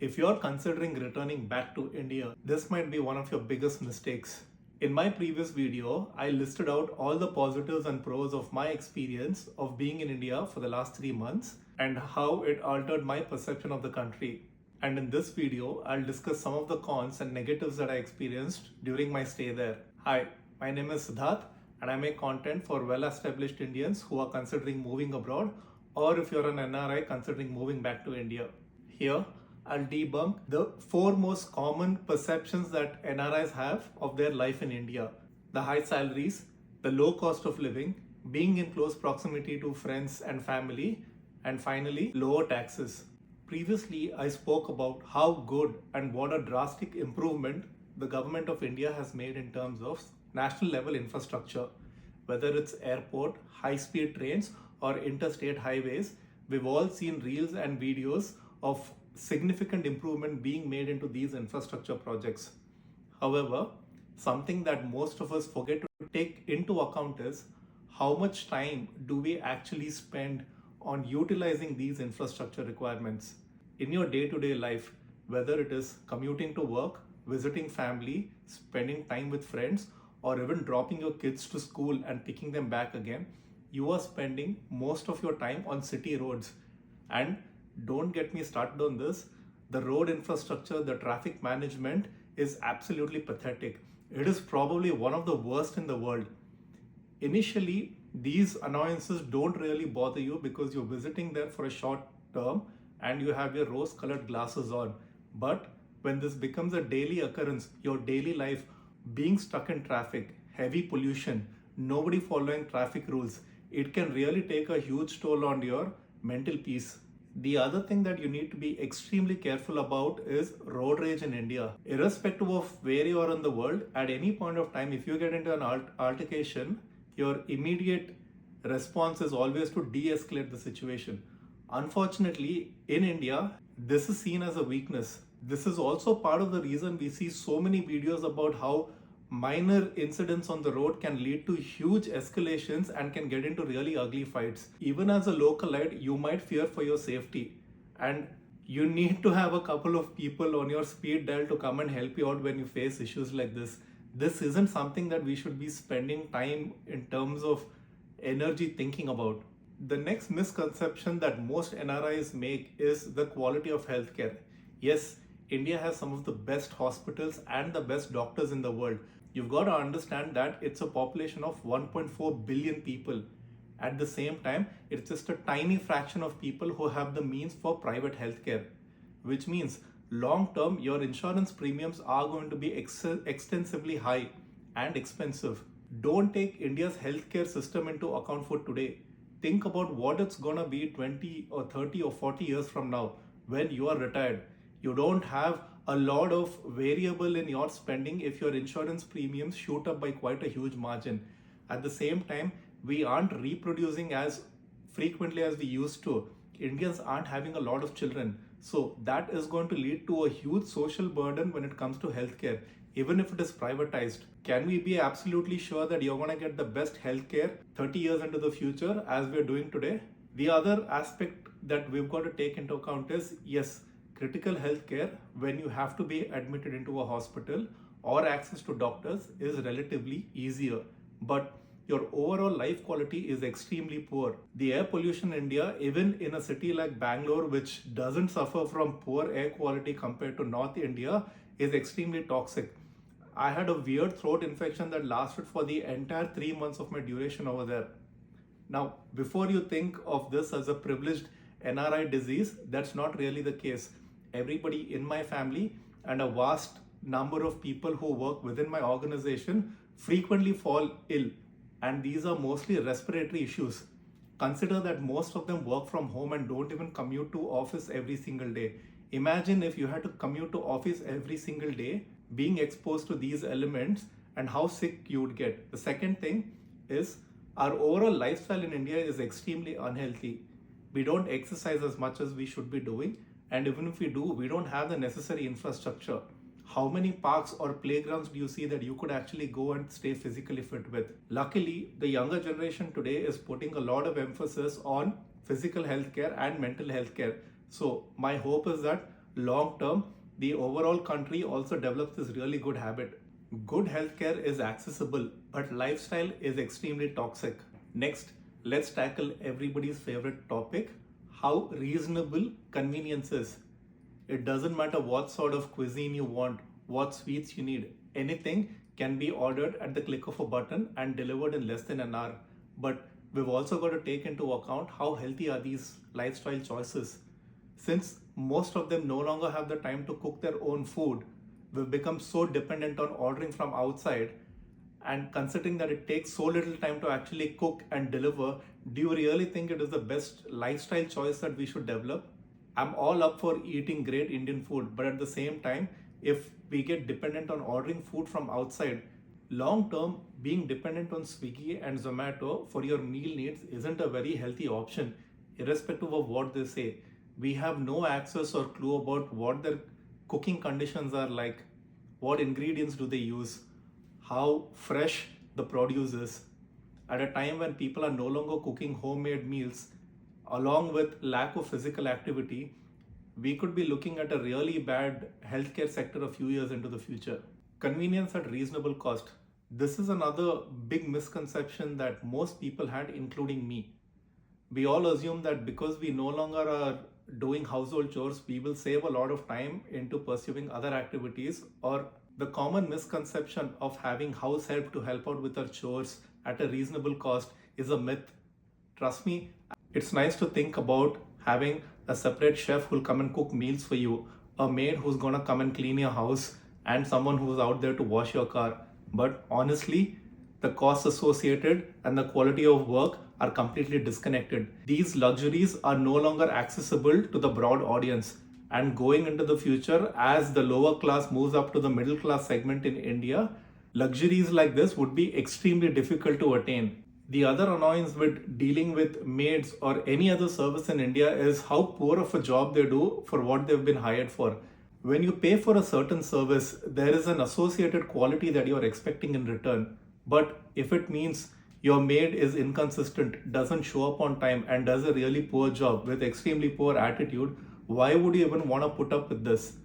If you're considering returning back to India, this might be one of your biggest mistakes. In my previous video, I listed out all the positives and pros of my experience of being in India for the last 3 months and how it altered my perception of the country. And in this video, I'll discuss some of the cons and negatives that I experienced during my stay there. Hi, my name is Siddharth and I make content for well-established Indians who are considering moving abroad, or if you're an NRI considering moving back to India. Here, I'll debunk the four most common perceptions that NRIs have of their life in India: the high salaries, the low cost of living, being in close proximity to friends and family, and finally, lower taxes. Previously, I spoke about how good and what a drastic improvement the government of India has made in terms of national level infrastructure. Whether it's airport, high speed trains, or interstate highways, we've all seen reels and videos of significant improvement being made into these infrastructure projects. However, something that most of us forget to take into account is how much time do we actually spend on utilizing these infrastructure requirements in your day-to-day life, whether it is commuting to work, visiting family, spending time with friends, or even dropping your kids to school and picking them back again. You are spending most of your time on city roads. And don't get me started on this. The road infrastructure, the traffic management is absolutely pathetic. It is probably one of the worst in the world. Initially, these annoyances don't really bother you because you're visiting there for a short term and you have your rose colored glasses on. But when this becomes a daily occurrence, your daily life, being stuck in traffic, heavy pollution, nobody following traffic rules, it can really take a huge toll on your mental peace. The other thing that you need to be extremely careful about is road rage in India. Irrespective of where you are in the world, at any point of time, if you get into an altercation, your immediate response is always to de-escalate the situation. Unfortunately, in India, this is seen as a weakness. This is also part of the reason we see so many videos about how minor incidents on the road can lead to huge escalations and can get into really ugly fights. Even as a localite, you might fear for your safety, and you need to have a couple of people on your speed dial to come and help you out when you face issues like this. This isn't something that we should be spending time in terms of energy thinking about. The next misconception that most NRIs make is the quality of healthcare. Yes, India has some of the best hospitals and the best doctors in the world. You've got to understand that it's a population of 1.4 billion people. At the same time, it's just a tiny fraction of people who have the means for private healthcare, which means long term, your insurance premiums are going to be extensively high and expensive. Don't take India's healthcare system into account for today. Think about what it's gonna be 20 or 30 or 40 years from now when you are retired. You don't have a lot of variable in your spending if your insurance premiums shoot up by quite a huge margin. At the same time, we aren't reproducing as frequently as we used to. Indians aren't having a lot of children. So that is going to lead to a huge social burden when it comes to healthcare, even if it is privatized. Can we be absolutely sure that you're going to get the best healthcare 30 years into the future as we're doing today? The other aspect that we've got to take into account is, yes, critical healthcare, when you have to be admitted into a hospital or access to doctors, is relatively easier. But your overall life quality is extremely poor. The air pollution in India, even in a city like Bangalore, which doesn't suffer from poor air quality compared to North India, is extremely toxic. I had a weird throat infection that lasted for the entire 3 months of my duration over there. Now, before you think of this as a privileged NRI disease, that's not really the case. Everybody in my family and a vast number of people who work within my organization frequently fall ill, and these are mostly respiratory issues. Consider that most of them work from home and don't even commute to office every single day. Imagine if you had to commute to office every single day, being exposed to these elements, and how sick you would get. The second thing is, our overall lifestyle in India is extremely unhealthy. We don't exercise as much as we should be doing, and even if we do, we don't have the necessary infrastructure. How many parks or playgrounds do you see that you could actually go and stay physically fit with? Luckily, the younger generation today is putting a lot of emphasis on physical healthcare and mental healthcare. So my hope is that long term, the overall country also develops this really good habit. Good healthcare is accessible, but lifestyle is extremely toxic. Next, let's tackle everybody's favorite topic, how reasonable convenience is. It doesn't matter what sort of cuisine you want, what sweets you need, anything can be ordered at the click of a button and delivered in less than an hour. But we've also got to take into account how healthy are these lifestyle choices. Since most of them no longer have the time to cook their own food, we've become so dependent on ordering from outside. And considering that it takes so little time to actually cook and deliver, do you really think it is the best lifestyle choice that we should develop? I'm all up for eating great Indian food, but at the same time, if we get dependent on ordering food from outside, long term, being dependent on Swiggy and Zomato for your meal needs isn't a very healthy option, irrespective of what they say. We have no access or clue about what their cooking conditions are like, what ingredients do they use, how fresh the produce is. At a time when people are no longer cooking homemade meals, along with lack of physical activity, we could be looking at a really bad healthcare sector a few years into the future. Convenience at reasonable cost. This is another big misconception that most people had, including me. We all assume that because we no longer are doing household chores, we will save a lot of time into pursuing other activities, or the common misconception of having house help to help out with our chores at a reasonable cost is a myth. Trust me, it's nice to think about having a separate chef who'll come and cook meals for you, a maid who's gonna come and clean your house, and someone who's out there to wash your car. But honestly, the costs associated and the quality of work are completely disconnected. These luxuries are no longer accessible to the broad audience. And going into the future, as the lower class moves up to the middle class segment in India, luxuries like this would be extremely difficult to attain. The other annoyance with dealing with maids or any other service in India is how poor of a job they do for what they've been hired for. When you pay for a certain service, there is an associated quality that you're expecting in return. But if it means your maid is inconsistent, doesn't show up on time, and does a really poor job with extremely poor attitude, why would you even want to put up with this?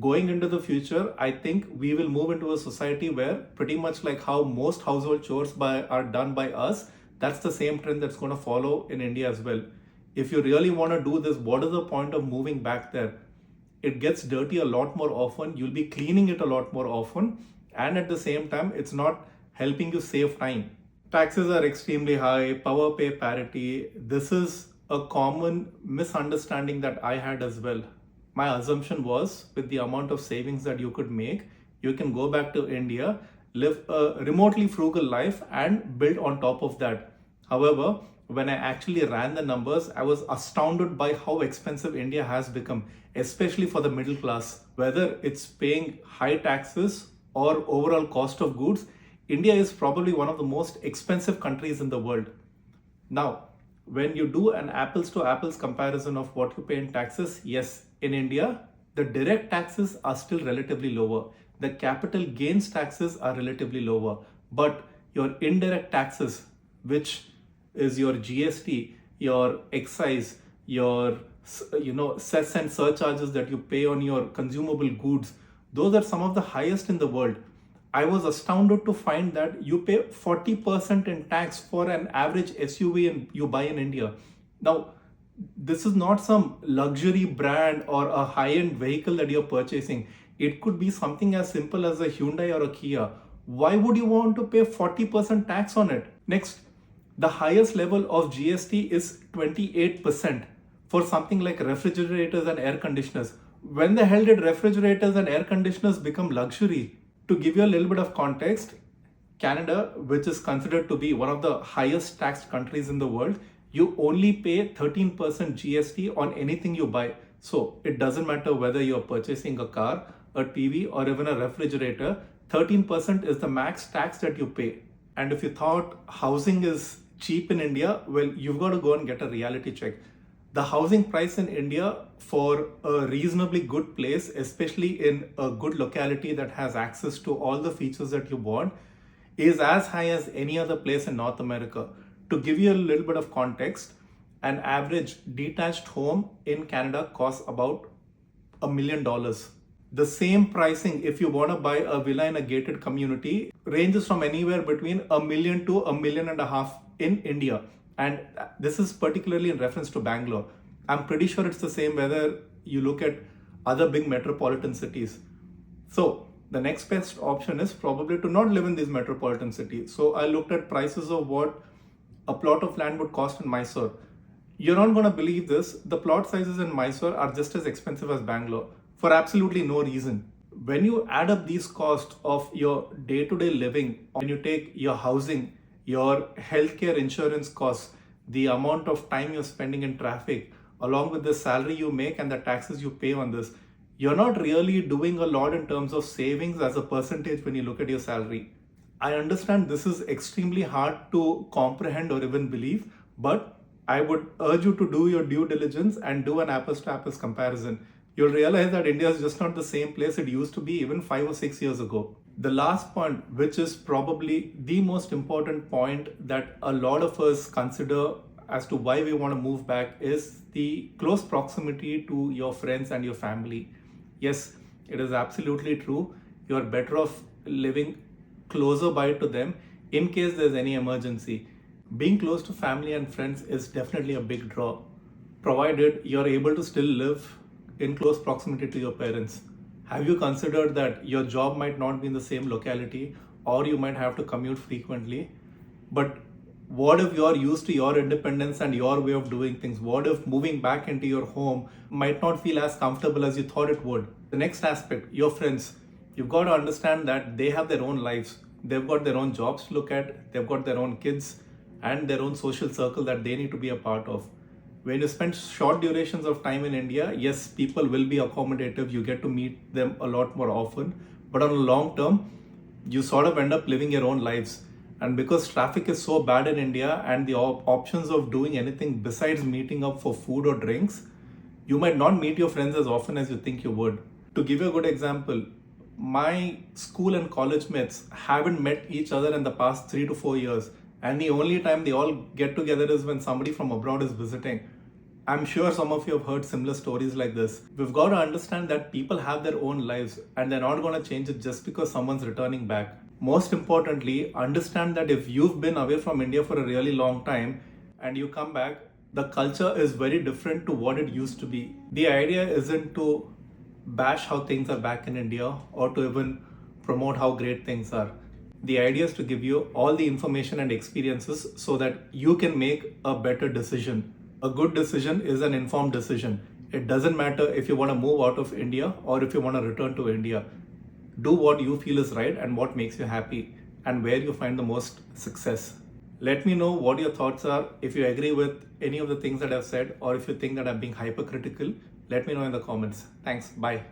Going into the future, I think we will move into a society where pretty much like how most household chores are done by us, that's the same trend that's going to follow in India as well. If you really want to do this, what is the point of moving back there? It gets dirty a lot more often, you'll be cleaning it a lot more often, and at the same time, it's not helping you save time. Taxes are extremely high, power pay parity. This is a common misunderstanding that I had as well. My assumption was with the amount of savings that you could make, you can go back to India, live a remotely frugal life, and build on top of that. However, when I actually ran the numbers, I was astounded by how expensive India has become, especially for the middle class. Whether it's paying high taxes or overall cost of goods, India is probably one of the most expensive countries in the world. Now, when you do an apples to apples comparison of what you pay in taxes, yes, in India, the direct taxes are still relatively lower. The capital gains taxes are relatively lower. But your indirect taxes, which is your GST, your excise, your cess and surcharges that you pay on your consumable goods, those are some of the highest in the world. I was astounded to find that you pay 40% in tax for an average SUV you buy in India. Now, this is not some luxury brand or a high-end vehicle that you're purchasing. It could be something as simple as a Hyundai or a Kia. Why would you want to pay 40% tax on it? Next, the highest level of GST is 28% for something like refrigerators and air conditioners. When the hell did refrigerators and air conditioners become luxury? To give you a little bit of context, Canada, which is considered to be one of the highest taxed countries in the world, you only pay 13% GST on anything you buy. So it doesn't matter whether you're purchasing a car, a TV, or even a refrigerator, 13% is the max tax that you pay. And if you thought housing is cheap in India, well, you've got to go and get a reality check. The housing price in India for a reasonably good place, especially in a good locality that has access to all the features that you want, is as high as any other place in North America. To give you a little bit of context, an average detached home in Canada costs about $1 million. The same pricing, if you want to buy a villa in a gated community, ranges from anywhere between $1 million to $1.5 million in India. And this is particularly in reference to Bangalore. I'm pretty sure it's the same whether you look at other big metropolitan cities. So the next best option is probably to not live in these metropolitan cities. So I looked at prices of what a plot of land would cost in Mysore. You're not going to believe this. The plot sizes in Mysore are just as expensive as Bangalore for absolutely no reason. When you add up these costs of your day-to-day living, when you take your housing, your healthcare insurance costs, the amount of time you're spending in traffic, along with the salary you make and the taxes you pay on this, you're not really doing a lot in terms of savings as a percentage when you look at your salary. I understand this is extremely hard to comprehend or even believe, but I would urge you to do your due diligence and do an apples to apples comparison. You'll realize that India is just not the same place it used to be even 5 or 6 years ago. The last point, which is probably the most important point that a lot of us consider as to why we want to move back, is the close proximity to your friends and your family. Yes, it is absolutely true. You're better off living closer by to them in case there's any emergency. Being close to family and friends is definitely a big draw, provided you're able to still live in close proximity to your parents. Have you considered that your job might not be in the same locality, or you might have to commute frequently? But what if you're used to your independence and your way of doing things? What if moving back into your home might not feel as comfortable as you thought it would? The next aspect, your friends. You've got to understand that they have their own lives. They've got their own jobs to look at. They've got their own kids and their own social circle that they need to be a part of. When you spend short durations of time in India, yes, people will be accommodative. You get to meet them a lot more often. But on a long term, you sort of end up living your own lives. And because traffic is so bad in India and the options of doing anything besides meeting up for food or drinks, you might not meet your friends as often as you think you would. To give you a good example, my school and college mates haven't met each other in the past 3 to 4 years. And the only time they all get together is when somebody from abroad is visiting. I'm sure some of you have heard similar stories like this. We've got to understand that people have their own lives and they're not going to change it just because someone's returning back. Most importantly, understand that if you've been away from India for a really long time and you come back, the culture is very different to what it used to be. The idea isn't to bash how things are back in India or to even promote how great things are. The idea is to give you all the information and experiences so that you can make a better decision. A good decision is an informed decision. It doesn't matter if you want to move out of India or if you want to return to India. Do what you feel is right and what makes you happy and where you find the most success. Let me know what your thoughts are. If you agree with any of the things that I've said or if you think that I'm being hypercritical, let me know in the comments. Thanks. Bye.